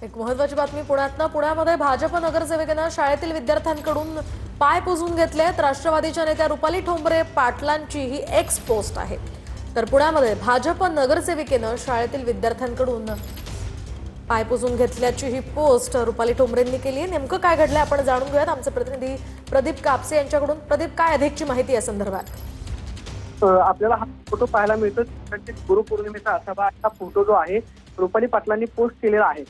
एक महत्त्वाची बातमी पुण्यामध्ये भाजप नगरसेवकांना शाळेतील विद्यार्थ्यांकडून पाय पुसून घेतलेत। राष्ट्रवादीच्या नेत्या रुपाली ठोंबरे पाटलांची ही एक्स पोस्ट आहे। तर पुण्यामध्ये भाजप नगरसेविकेनं शाळेतील विद्यार्थ्यांकडून पाय पुसून घेतल्याची ही पोस्ट रुपाली ठोंबरेंनी केली आहे। नेमकं काय घडलंय आपण जाणून घेऊयात आमचे प्रतिनिधी प्रदीप कापसे यांच्याकडून। प्रदीप, काय अधिकची माहिती या संदर्भात? आपल्याला हा फोटो पाहायला मिळतो। गुरुपौर्णिमेचा असावा हा फोटो जो आहे रुपाली पाटलांनी पोस्ट केलेला आहे।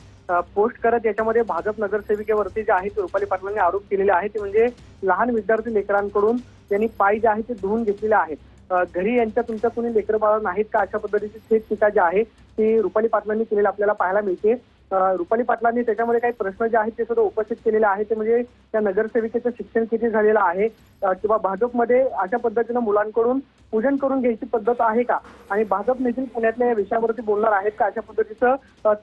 पोस्ट करत याच्यामध्ये भाजप नगरसेविकेवरती जे आहे ते रुपाली पाटलांनी आरोप केलेले आहे ते म्हणजे लहान विद्यार्थी लेकरांकडून त्यांनी पाय जे आहे ते धुवून घेतलेले आहेत। घरी यांच्या तुमच्या कोणी लेकर बाळ नाहीत का, अशा पद्धतीची थेट टीका जी आहे ती रुपाली पाटलांनी केलेली आपल्याला पाहायला मिळते। रुपाली पाटलांनी त्याच्यामध्ये काही प्रश्न जे आहेत ते सुद्धा उपस्थित केलेले आहेत। ते म्हणजे त्या नगरसेविकेचं शिक्षण किती झालेलं आहे किंवा भाजपमध्ये अशा पद्धतीनं मुलांकडून पूजन करून घ्यायची पद्धत आहे का, आणि भाजप देखील पुण्यातल्या या विषयावरती बोलणार आहेत का, अशा पद्धतीचं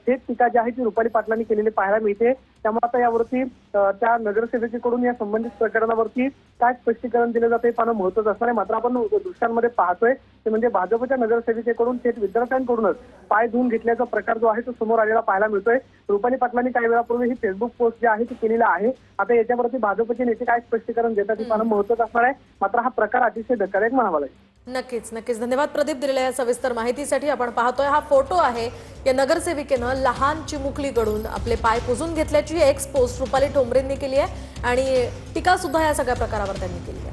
थेट टीका जी आहे ती रुपाली पाटलांनी केलेली पाहायला मिळते। त्यामुळे आता यावरती त्या नगरसेविकेकडून या संबंधित प्रकरणावरती काय स्पष्टीकरण दिलं जाते पाहणं महत्त्वाचं असणार आहे। मात्र आपण दृश्यांमध्ये पाहतोय ते म्हणजे भाजपच्या नगरसेविकेकडून थेट विद्यार्थ्यांकडूनच पाय धुवून घेतल्याचा प्रकार जो आहे तो समोर आलेला पाहायला मिळतोय। रुपाली पाटलांनी काही वेळापूर्वी ही फेसबुक पोस्ट जी आहे ती केलेली आहे। आता याच्यावरती भाजपचे नेते काय स्पष्टीकरण देतात ते पाहणं महत्त्वाचं असणार आहे। मात्र हा प्रकार अतिशय धक्कादायक म्हणावा लागेल। नक्कीच धन्यवाद प्रदीप, दिलेल्या या सविस्तर माहितीसाठी। आपण पाहतोय हा फोटो आहे या नगरसेविकेनं लहान चिमुकलीकडून आपले पाय पुसून घेतल्याची एक्स पोस्ट रुपाली ठोंबरेंनी केली आहे आणि टीका सुद्धा या सगळ्या प्रकारावर त्यांनी केली आहे।